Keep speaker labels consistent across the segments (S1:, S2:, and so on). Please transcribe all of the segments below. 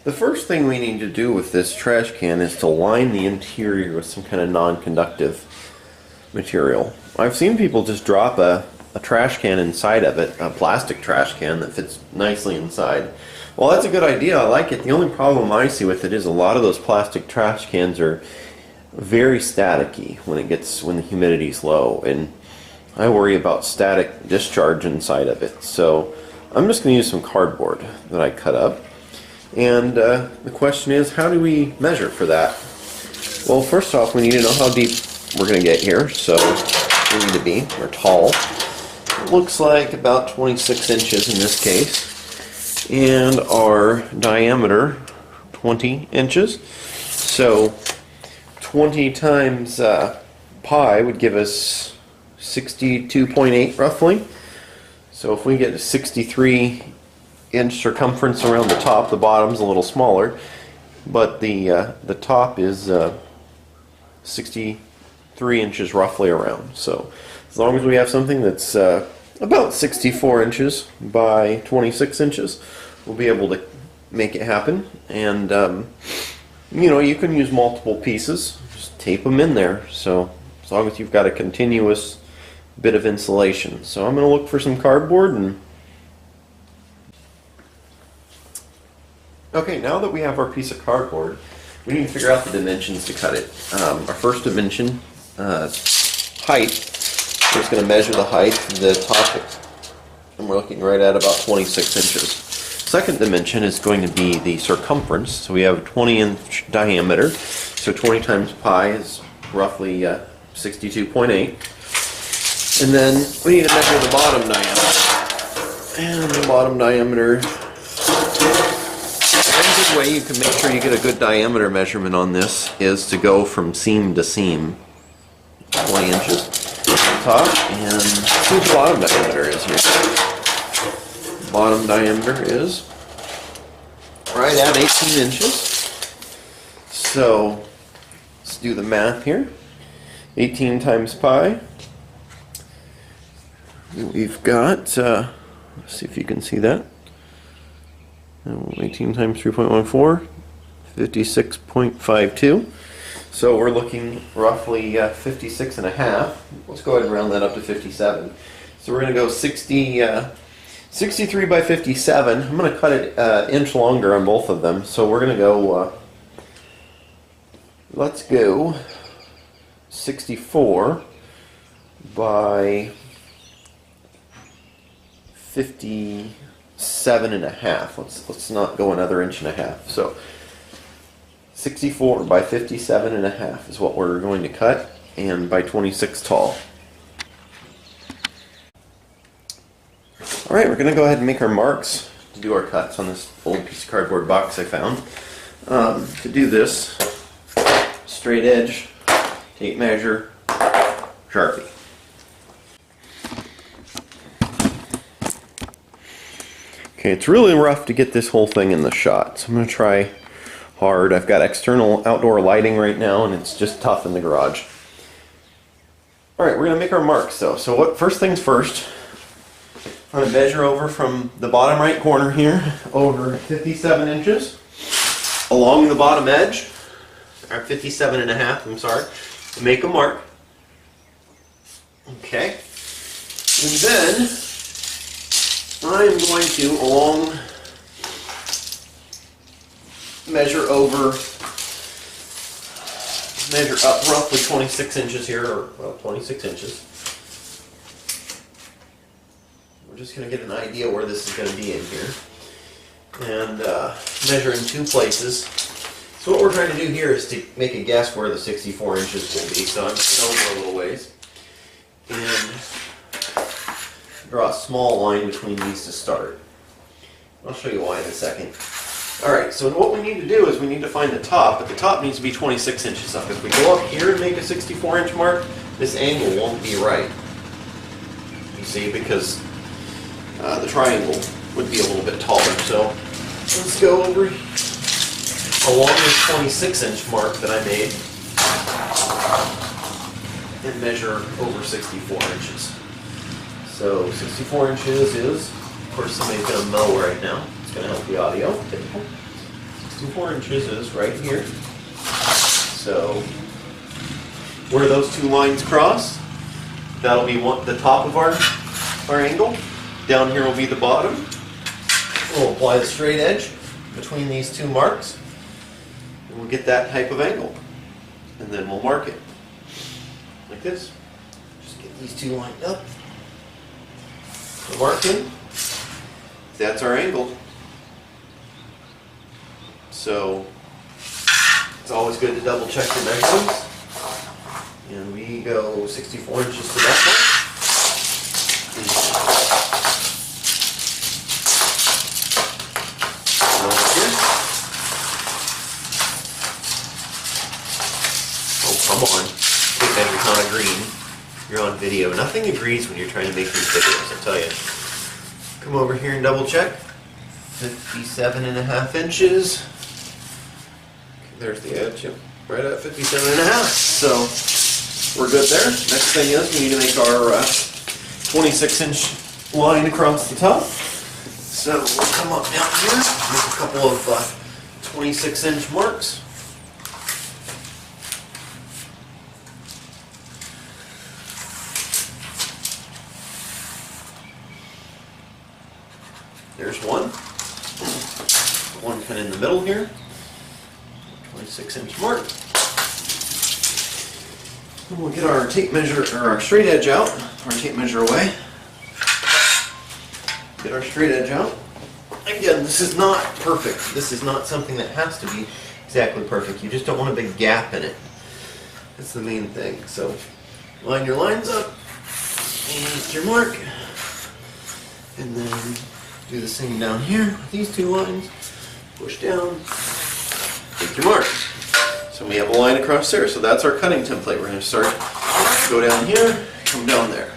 S1: The first thing we need to do with this trash can is to line the interior with some kind of non-conductive material. I've seen people just drop a trash can inside of it, a plastic trash can that fits nicely inside. Well, that's a good idea. I like it. The only problem I see with it is a lot of those plastic trash cans are very staticky when the humidity's low, and I worry about static discharge inside of it. So I'm just going to use some cardboard that I cut up. And the question is, how do we measure for that? Well, first off, we need to know how deep we're going to get here. So we need to be, or tall. It looks like about 26 inches in this case. And our diameter, 20 inches. So 20 times pi would give us 62.8 roughly. So if we get a 63-inch circumference around the top, the bottom's a little smaller, but the top is 63 inches roughly around. So as long as we have something that's about 64 inches by 26 inches, we'll be able to make it happen. And you know, you can use multiple pieces, just tape them in there, so as long as you've got a continuous bit of insulation. So I'm going to look for some cardboard. And okay, now that we have our piece of cardboard, we need to figure out the dimensions to cut it. Our first dimension, height, we're just going to measure the height of the top, and we're looking right at about 26 inches. Second dimension is going to be the circumference. So we have a 20-inch diameter, so 20 times pi is roughly 62.8. And then we need to measure the bottom diameter. And the bottom diameter, a good way you can make sure you get a good diameter measurement on this is to go from seam to seam. 20 inches top, and see what the bottom diameter is here. Bottom diameter is right at 18 inches. So let's do the math here. 18 times pi. We've got, let's see if you can see that. 18 times 3.14, 56.52. So we're looking roughly 56 and a half. Let's go ahead and round that up to 57. So we're going to go 63 by 57. I'm going to cut it an inch longer on both of them. So we're going to go, let's go 64 by 57 and a half. Let's not go another inch and a half. So 64 by 57 and a half is what we're going to cut, and by 26 tall. Alright, we're going to go ahead and make our marks to do our cuts on this old piece of cardboard box I found. To do this, straight edge, tape measure, Sharpie. Okay, it's really rough to get this whole thing in the shot, so I'm going to try hard. I've got external outdoor lighting right now, and it's just tough in the garage. Alright, we're going to make our marks though. So first things first, I'm going to measure over from the bottom right corner here, over 57 inches, along the bottom edge, or 57 and a half, I'm sorry, to make a mark. Okay, and then I'm going to measure up roughly 26 inches here, or well, 26 inches. We're just going to get an idea where this is going to be in here. And measure in two places. So what we're trying to do here is to make a guess where the 64 inches will be. So I'm just going to over a little ways. And draw a small line between these to start. I'll show you why in a second. Alright, so what we need to do is we need to find the top, but the top needs to be 26 inches up. If we go up here and make a 64-inch mark, this angle won't be right. You see, because the triangle would be a little bit taller. So let's go over along this 26-inch mark that I made and measure over 64 inches. So 64 inches is, of course somebody's going to mow right now. It's going to help the audio. 64 inches is right here. So where those two lines cross, that'll be the top of our angle. Down here will be the bottom. We'll apply the straight edge between these two marks, and we'll get that type of angle. And then we'll mark it like this. Just get these two lined up. We're marking. That's our angle. So it's always good to double check your measurements. And we go 64 inches to that point. Oh, come on. Take that you're not agreeing. You're on video. Nothing agrees when you're trying to make these videos, I tell you. Come over here and double check. 57.5 inches. There's the edge, yep. Right at 57.5. So we're good there. Next thing is we need to make our 26-inch line across the top. So we'll come up down here, make a couple of 26-inch marks. There's one. One kind of in the middle here. 26-inch mark. And we'll get our tape measure, or our straight edge out, our tape measure away. Get our straight edge out. Again, this is not perfect. This is not something that has to be exactly perfect. You just don't want a big gap in it. That's the main thing. So line your lines up, and make your mark, and then do the same down here with these two lines. Push down, make your mark. So we have a line across there. So that's our cutting template. We're going to start, go down here, come down there.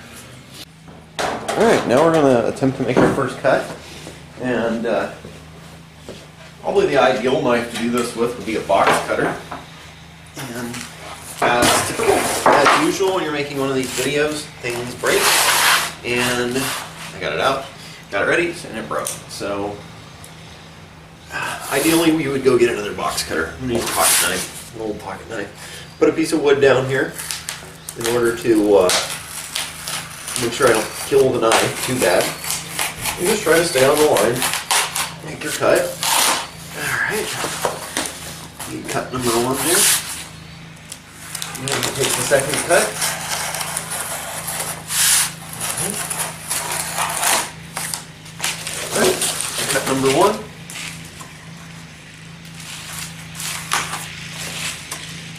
S1: Alright, now we're going to attempt to make our first cut. And probably the ideal knife to do this with would be a box cutter. And as typical, as usual when you're making one of these videos, things break. And I got it out, got it ready, and it broke. So ideally we would go get another box cutter. I'm going to use a pocket knife, an old pocket knife. Put a piece of wood down here in order to make sure I don't kill the knife too bad. You just try to stay on the line. Make your cut. Alright. You cut number one there. And then we'll take the second cut. Alright. Cut number one.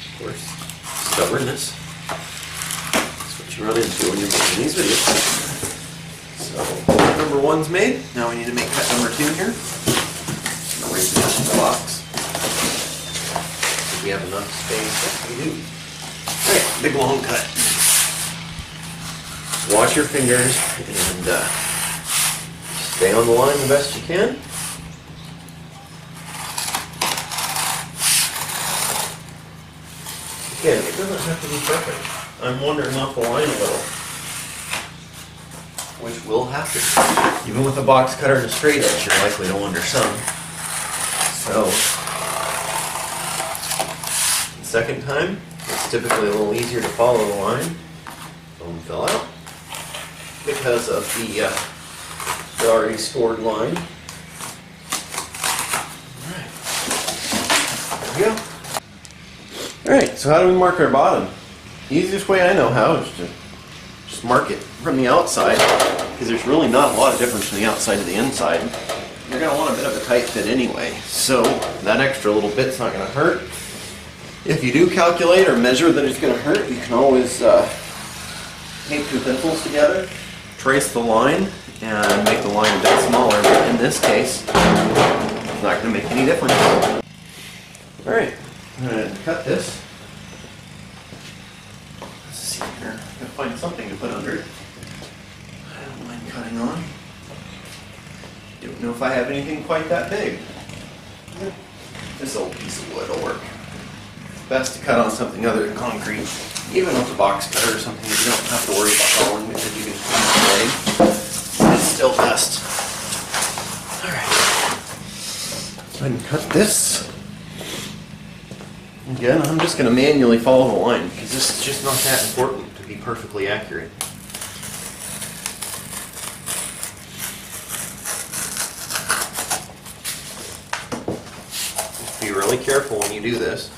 S1: Of course, stubbornness. That's what you run into when you're making these videos. So, cut number one's made. Now we need to make cut number two here. I'll raise it up in the box. Do we have enough space? Yes, we do. Alright, big long cut. Wash your fingers and stay on the line the best you can. Again, it doesn't have to be perfect. I'm wandering off the line a little, which will happen. Even with a box cutter and a straight edge, you're likely to wander some. So, the second time, it's typically a little easier to follow the line. Bone fell out because of the already scored line. Alright, there we go. Alright, so how do we mark our bottom? The easiest way I know how is to just mark it from the outside, because there's really not a lot of difference from the outside to the inside. You're going to want a bit of a tight fit anyway, so that extra little bit's not going to hurt. If you do calculate or measure that it's going to hurt, you can always tape two pencils together, trace the line, and make the line a bit smaller, but in this case, it's not going to make any difference. Alright, I'm going to cut this. Let's see here, I'm going to find something to put under it. I don't mind cutting on. Don't know if I have anything quite that big. This old piece of wood will work. Best to cut on something other than concrete. Even with a box cutter or something, you don't have to worry about falling because you can use the blade. It's still best. Alright. Go ahead and cut this. Again, I'm just going to manually follow the line because this is just not that important to be perfectly accurate. Just be really careful when you do this.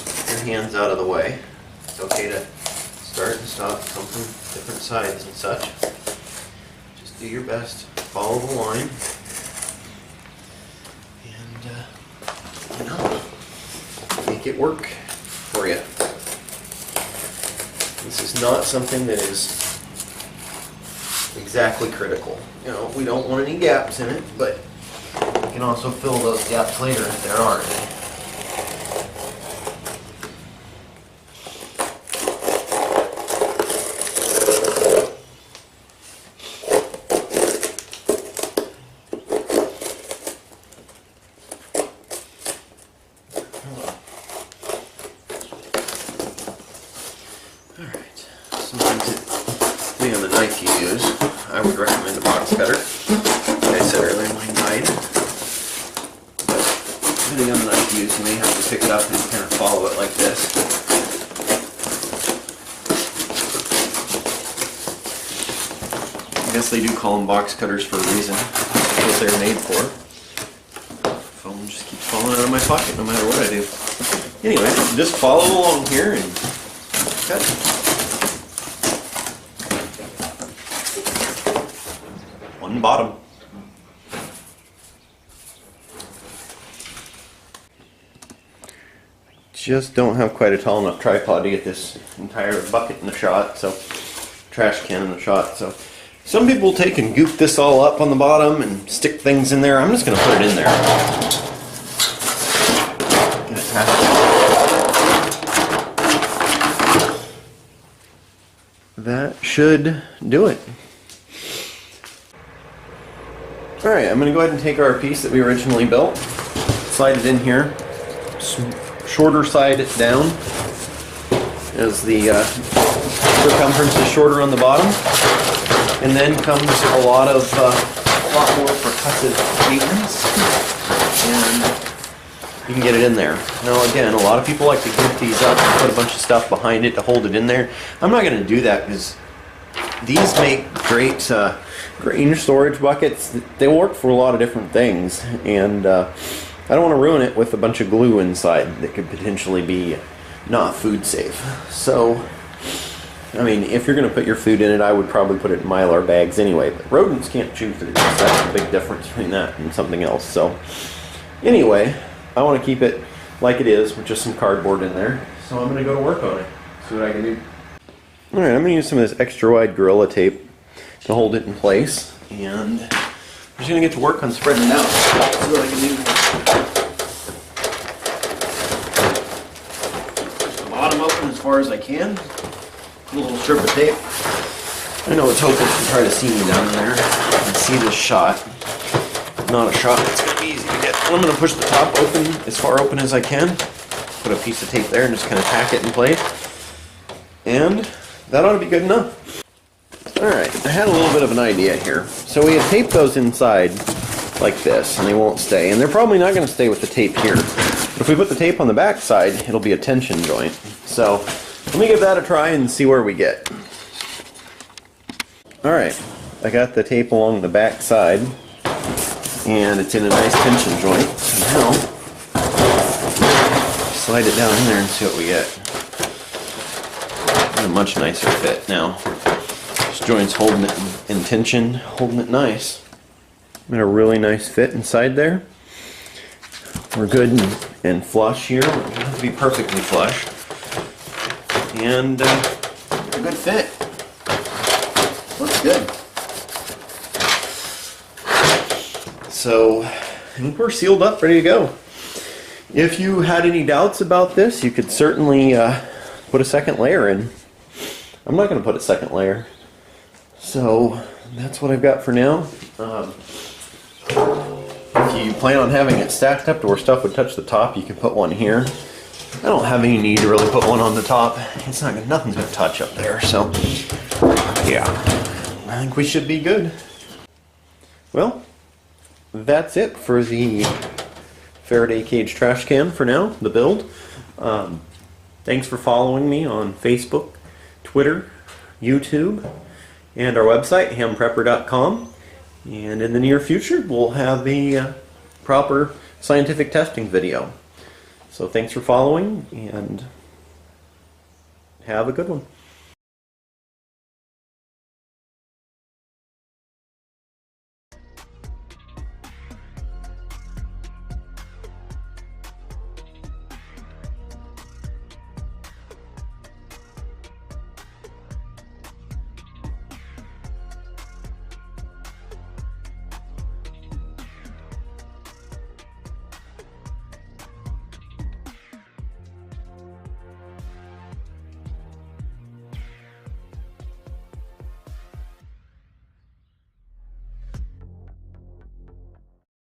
S1: Keep your hands out of the way. It's okay to start and stop, come from different sides and such. Just do your best, follow the line, and make it work for you. This is not something that is exactly critical. You know, we don't want any gaps in it, but we can also fill those gaps later if there are any. Alright, sometimes depending on the knife you use, I would recommend a box cutter. Like I said earlier, mine died. But depending on the knife you use, you may have to pick it up and kind of follow it like this. I guess they do call them box cutters for a reason. That's what they're made for. Phone just keeps falling out of my pocket no matter what I do. Anyway, just follow along here and cut. One bottom. Just don't have quite a tall enough tripod to get this entire bucket in the shot, so trash can in the shot. So some people will take and goop this all up on the bottom and stick things in there. I'm just going to put it in there. Get it attached. That should do it. Alright, I'm going to go ahead and take our piece that we originally built, slide it in here, shorter side down, as the circumference is shorter on the bottom, and then comes a lot more percussive maintenance, and you can get it in there. Now again, a lot of people like to group these up and put a bunch of stuff behind it to hold it in there. I'm not going to do that because these make great grain storage buckets. They work for a lot of different things, and I don't want to ruin it with a bunch of glue inside that could potentially be not food safe. So, I mean, if you're going to put your food in it, I would probably put it in Mylar bags anyway, but rodents can't chew through this. That's the big difference between that and something else. So, anyway, I want to keep it like it is with just some cardboard in there. So I'm going to go to work on it, see what I can do. Alright, I'm going to use some of this extra wide Gorilla Tape to hold it in place, and I'm just going to get to work on spreading it out. See what I can do. Push the bottom open as far as I can. Put a little strip of tape. I know it's hopeless to try to see me down there and see this shot. Not a shot that's going to be easy to get. I'm going to push the top open, as far open as I can. Put a piece of tape there and just kind of tack it in place. And that ought to be good enough. Alright, I had a little bit of an idea here. So we had taped those inside like this, and they won't stay. And they're probably not going to stay with the tape here. But if we put the tape on the back side, it'll be a tension joint. So let me give that a try and see where we get. Alright, I got the tape along the back side, and it's in a nice tension joint. So now, slide it down in there and see what we get. A much nicer fit now. This joint's holding it in tension, holding it nice. Got a really nice fit inside there. We're good and flush here. We don't have to be perfectly flush. And a good fit. Looks good. So, I think we're sealed up, ready to go. If you had any doubts about this, you could certainly put a second layer in. I'm not going to put a second layer. So that's what I've got for now. If you plan on having it stacked up to where stuff would touch the top, you can put one here. I don't have any need to really put one on the top. It's not gonna, nothing's going to touch up there. So yeah, I think we should be good. Well, that's it for the Faraday cage trash can for now, the build. Thanks for following me on Facebook, Twitter, YouTube, and our website, hamprepper.com. And in the near future, we'll have a proper scientific testing video. So thanks for following, and have a good one.